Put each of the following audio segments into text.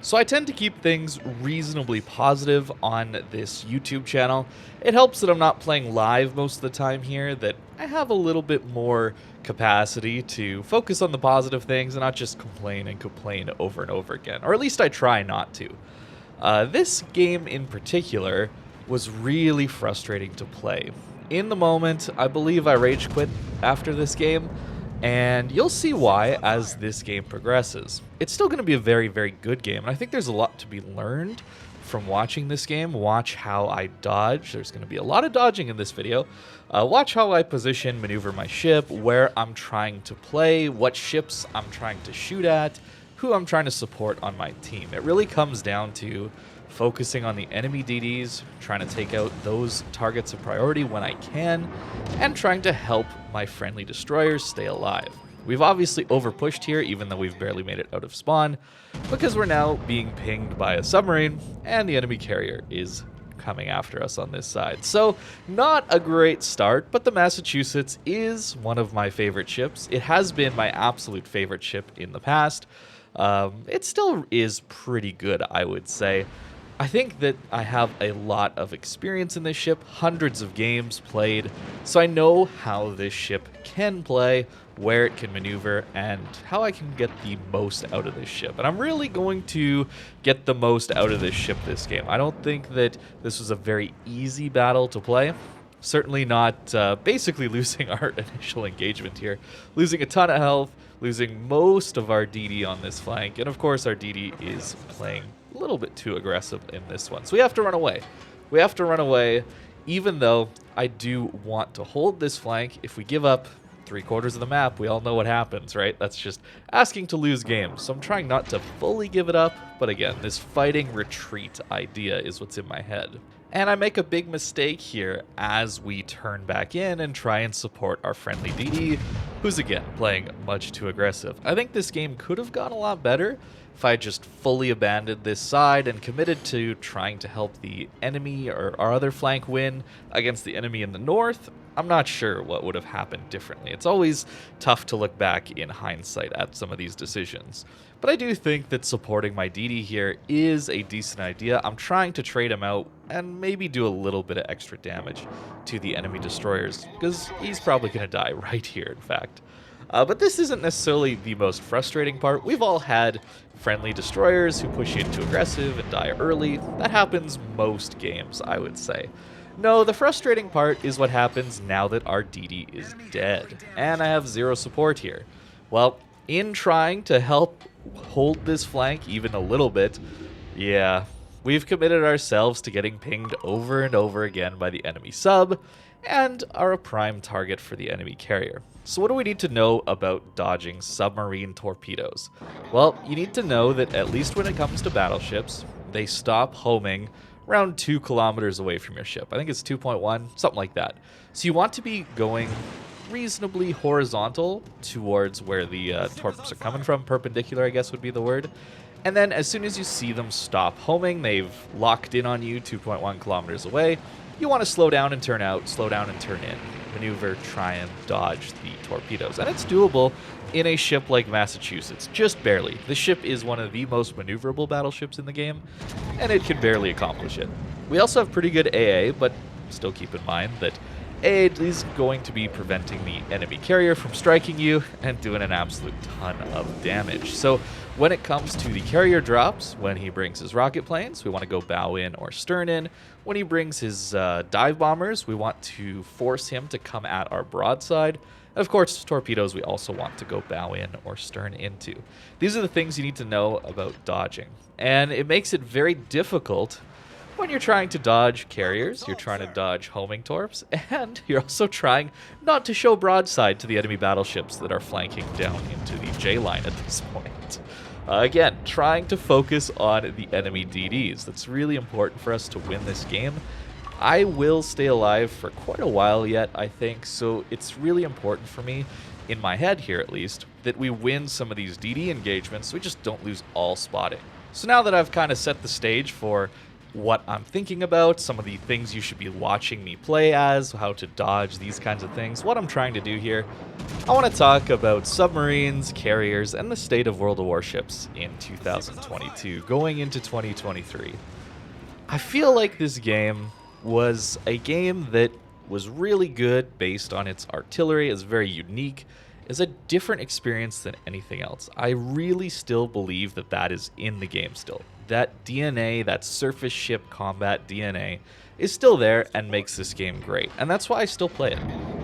So I tend to keep things reasonably positive on this YouTube channel. It helps that I'm not playing live most of the time here, that I have a little bit more capacity to focus on the positive things and not just complain and complain over and over again, or at least I try not to. This game in particular was really frustrating to play. In the moment, I believe I rage quit after this game, and you'll see why as this game progresses. It's still going to be a very, very good game, and I think there's a lot to be learned from watching this game. Watch how I dodge. There's going to be a lot of dodging in this video. Watch how I position, maneuver my ship, where I'm trying to play, what ships I'm trying to shoot at, who I'm trying to support on my team. It really comes down to focusing on the enemy DDs, trying to take out those targets of priority when I can, and trying to help my friendly destroyers stay alive. We've obviously overpushed here, even though we've barely made it out of spawn, because we're now being pinged by a submarine, and the enemy carrier is coming after us on this side. So, not a great start, but the Massachusetts is one of my favorite ships. It has been my absolute favorite ship in the past. It still is pretty good, I would say. I think that I have a lot of experience in this ship, hundreds of games played, so I know how this ship can play, where it can maneuver, and how I can get the most out of this ship. And I'm really going to get the most out of this ship this game. I don't think that this was a very easy battle to play. Certainly not basically losing our initial engagement here. Losing a ton of health, losing most of our DD on this flank, and of course our DD is playing a little bit too aggressive in this one. So we have to run away. We have to run away, even though I do want to hold this flank. If we give up 3/4 of the map, we all know what happens, right? That's just asking to lose games. So I'm trying not to fully give it up, but again, this fighting retreat idea is what's in my head. And I make a big mistake here as we turn back in and try and support our friendly DD, who's again playing much too aggressive. I think this game could have gone a lot better if I just fully abandoned this side and committed to trying to help the enemy or our other flank win against the enemy in the north. I'm not sure what would have happened differently. It's always tough to look back in hindsight at some of these decisions. But I do think that supporting my DD here is a decent idea. I'm trying to trade him out and maybe do a little bit of extra damage to the enemy destroyers, because he's probably going to die right here, in fact. But this isn't necessarily the most frustrating part. We've all had friendly destroyers who push you into aggressive and die early. That happens most games, I would say. No, the frustrating part is what happens now that our DD is dead, and I have zero support here. Well, in trying to help hold this flank even a little bit, yeah, we've committed ourselves to getting pinged over and over again by the enemy sub, and are a prime target for the enemy carrier. So what do we need to know about dodging submarine torpedoes? Well, you need to know that at least when it comes to battleships, they stop homing around 2 kilometers away from your ship. I think it's 2.1, something like that. So you want to be going reasonably horizontal towards where the torps are coming from. Perpendicular, I guess would be the word. And then as soon as you see them stop homing, they've locked in on you 2.1 kilometers away, you want to slow down and turn out, slow down and turn in. Maneuver, try and dodge the torpedoes. And it's doable in a ship like Massachusetts, just barely. This ship is one of the most maneuverable battleships in the game, and it can barely accomplish it. We also have pretty good AA, but still keep in mind that AA is going to be preventing the enemy carrier from striking you and doing an absolute ton of damage. So when it comes to the carrier drops, when he brings his rocket planes, we want to go bow in or stern in. When he brings his dive bombers, we want to force him to come at our broadside. And of course, torpedoes we also want to go bow in or stern into. These are the things you need to know about dodging. And it makes it very difficult when you're trying to dodge carriers, you're trying to dodge homing torps, and you're also trying not to show broadside to the enemy battleships that are flanking down into the J line at this point. Again, trying to focus on the enemy DDs. That's really important for us to win this game. I will stay alive for quite a while yet, I think, so it's really important for me, in my head here at least, that we win some of these DD engagements so we just don't lose all spotting. So now that I've kind of set the stage for what I'm thinking about, some of the things you should be watching me play as, how to dodge, these kinds of things, what I'm trying to do here. I want to talk about submarines, carriers, and the state of World of Warships in 2022, going into 2023. I feel like this game was a game that was really good based on its artillery. It's very unique. It's a different experience than anything else. I really still believe that that is in the game still. That DNA, that surface ship combat DNA, is still there and makes this game great. And that's why I still play it.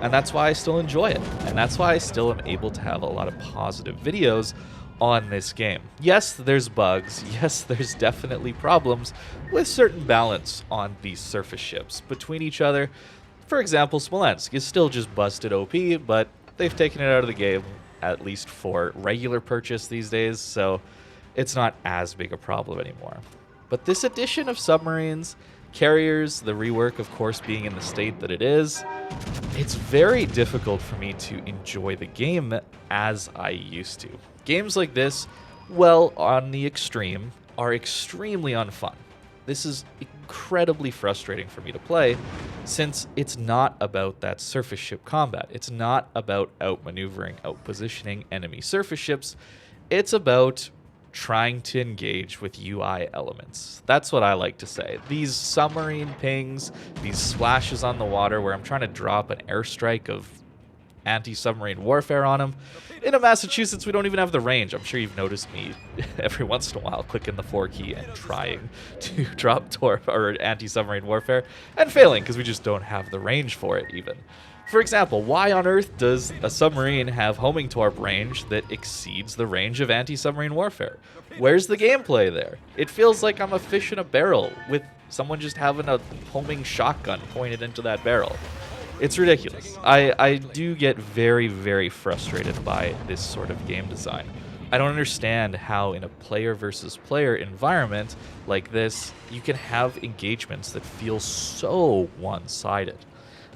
And that's why I still enjoy it. And that's why I still am able to have a lot of positive videos on this game. Yes, there's bugs. Yes, there's definitely problems with certain balance on these surface ships between each other. For example, Smolensk is still just busted OP, but they've taken it out of the game, at least for regular purchase these days, so it's not as big a problem anymore. But this addition of submarines, carriers, the rework, of course, being in the state that it is, it's very difficult for me to enjoy the game as I used to. Games like this, well, on the extreme, are extremely unfun. This is incredibly frustrating for me to play, since it's not about that surface ship combat. It's not about outmaneuvering, outpositioning enemy surface ships. It's about trying to engage with UI elements. That's what I like to say. These submarine pings, these splashes on the water where I'm trying to drop an airstrike of anti-submarine warfare on them. In Massachusetts, we don't even have the range. I'm sure you've noticed me every once in a while clicking the 4 key and trying to drop torp or anti-submarine warfare and failing because we just don't have the range for it even. For example, why on earth does a submarine have homing torp range that exceeds the range of anti-submarine warfare? Where's the gameplay there? It feels like I'm a fish in a barrel with someone just having a homing shotgun pointed into that barrel. It's ridiculous. I do get very, very frustrated by this sort of game design. I don't understand how in a player versus player environment like this, you can have engagements that feel so one-sided.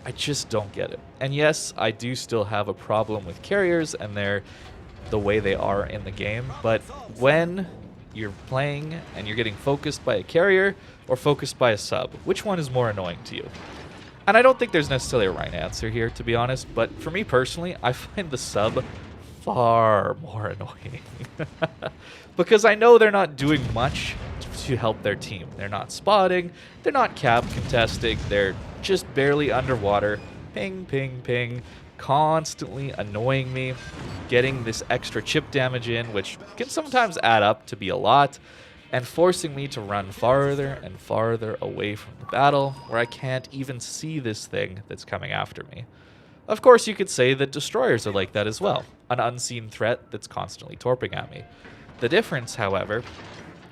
I just don't get it. And yes, I do still have a problem with carriers and the way they are in the game, but when you're playing and you're getting focused by a carrier or focused by a sub, which one is more annoying to you? And I don't think there's necessarily a right answer here, to be honest, but for me personally, I find the sub far more annoying. Because I know they're not doing much to help their team. They're not spotting, they're not cap contesting, they're just barely underwater, ping, ping, ping, constantly annoying me, getting this extra chip damage in, which can sometimes add up to be a lot, and forcing me to run farther and farther away from the battle, where I can't even see this thing that's coming after me. Of course, you could say that destroyers are like that as well, an unseen threat that's constantly torping at me. The difference, however,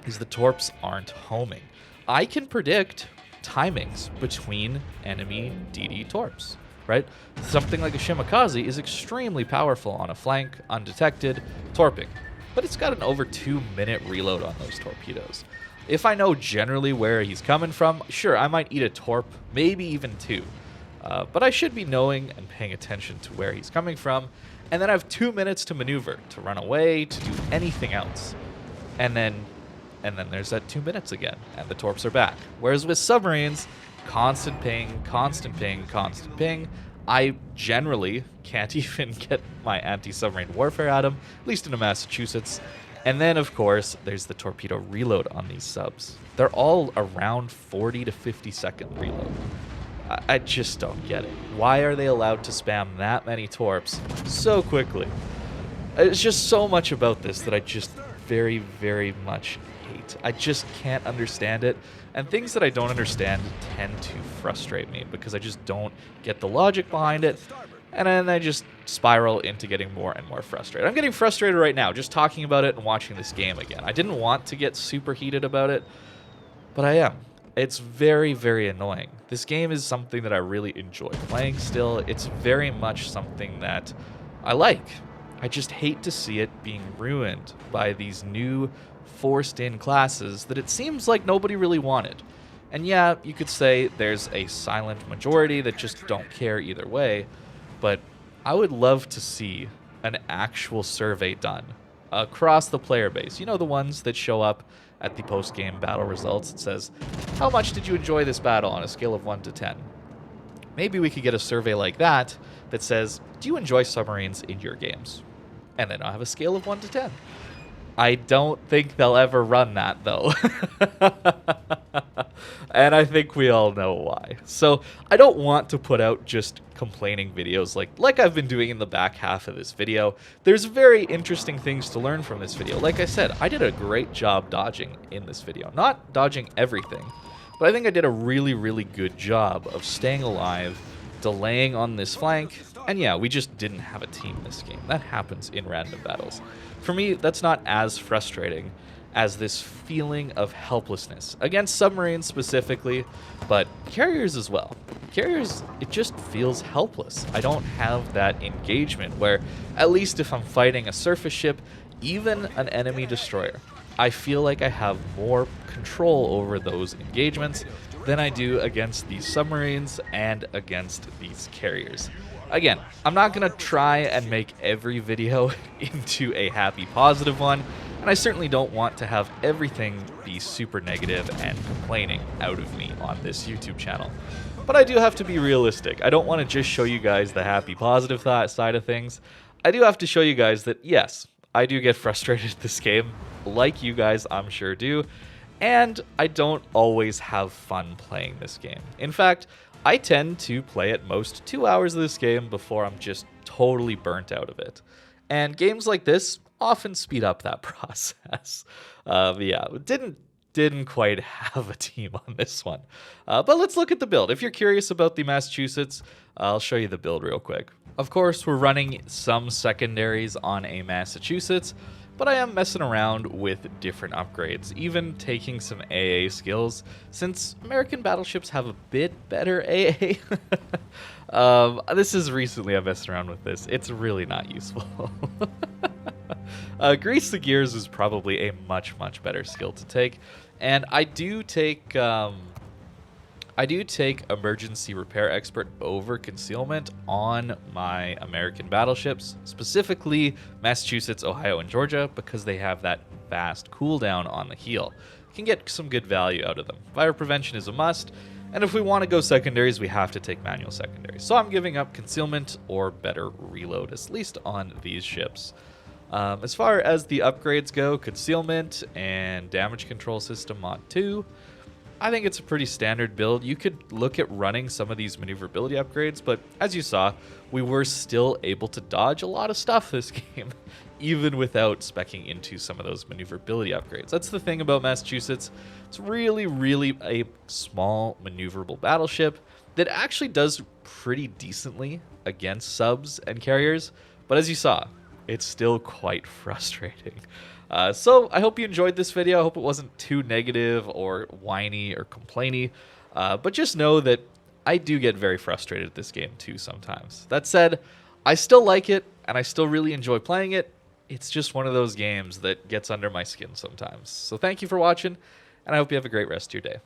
is the torps aren't homing. I can predict timings between enemy DD torps, right? Something like a Shimakaze is extremely powerful on a flank, undetected, torping. But it's got an over 2-minute reload on those torpedoes. If I know generally where he's coming from, sure, I might eat a torp, maybe even 2. But I should be knowing and paying attention to where he's coming from, and then I have 2 minutes to maneuver, to run away, to do anything else. And then there's that 2 minutes again, and the torps are back. Whereas with submarines, constant ping, constant ping, constant ping. I generally can't even get my anti-submarine warfare at them, at least in Massachusetts. And then, of course, there's the torpedo reload on these subs. They're all around 40 to 50 second reload. I just don't get it. Why are they allowed to spam that many torps so quickly? It's just so much about this that I just very, very much hate. I just can't understand it. And things that I don't understand tend to frustrate me because I just don't get the logic behind it. And then I just spiral into getting more and more frustrated. I'm getting frustrated right now just talking about it and watching this game again. I didn't want to get super heated about it, but I am. It's very, very annoying. This game is something that I really enjoy playing still. It's very much something that I like. I just hate to see it being ruined by these new forced-in classes that it seems like nobody really wanted. And yeah, you could say there's a silent majority that just don't care either way, but I would love to see an actual survey done across the player base. You know, the ones that show up at the post-game battle results. It says, how much did you enjoy this battle on a scale of 1 to 10? Maybe we could get a survey like that that says, do you enjoy submarines in your games? And then I'll have a scale of 1 to 10. I don't think they'll ever run that, though. And I think we all know why. So I don't want to put out just complaining videos like I've been doing in the back half of this video. There's very interesting things to learn from this video. Like I said, I did a great job dodging in this video. Not dodging everything, but I think I did a really, really good job of staying alive, delaying on this flank, and yeah, we just didn't have a team this game. That happens in random battles. For me, that's not as frustrating as this feeling of helplessness against submarines specifically, but carriers as well. Carriers, it just feels helpless. I don't have that engagement where, at least if I'm fighting a surface ship, even an enemy destroyer, I feel like I have more control over those engagements than I do against these submarines and against these carriers. Again, I'm not going to try and make every video into a happy, positive one, and I certainly don't want to have everything be super negative and complaining out of me on this YouTube channel. But I do have to be realistic. I don't want to just show you guys the happy, positive side of things. I do have to show you guys that, yes, I do get frustrated at this game, like you guys I'm sure do, and I don't always have fun playing this game. In fact, I tend to play at most 2 hours of this game before I'm just totally burnt out of it. And games like this often speed up that process. But yeah, didn't quite have a team on this one. But let's look at the build. If you're curious about the Massachusetts, I'll show you the build real quick. Of course, we're running some secondaries on a Massachusetts, but I am messing around with different upgrades, even taking some AA skills, since American battleships have a bit better AA. This is recently I'm messing around with this. It's really not useful. Grease the Gears is probably a much better skill to take, and I do take Emergency Repair Expert over Concealment on my American battleships, specifically Massachusetts, Ohio, and Georgia, because they have that fast cooldown on the heal. You can get some good value out of them. Fire Prevention is a must, and if we want to go secondaries, we have to take manual secondaries. So I'm giving up Concealment or better Reload, at least on these ships. As far as the upgrades go, Concealment and Damage Control System Mod 2, I think it's a pretty standard build. You could look at running some of these maneuverability upgrades, but as you saw, we were still able to dodge a lot of stuff this game, even without speccing into some of those maneuverability upgrades. That's the thing about Massachusetts. It's really a small maneuverable battleship that actually does pretty decently against subs and carriers, but as you saw, it's still quite frustrating. So I hope you enjoyed this video. I hope it wasn't too negative or whiny or complainy, but just know that I do get very frustrated at this game too sometimes. That said, I still like it and I still really enjoy playing it. It's just one of those games that gets under my skin sometimes. So thank you for watching, and I hope you have a great rest of your day.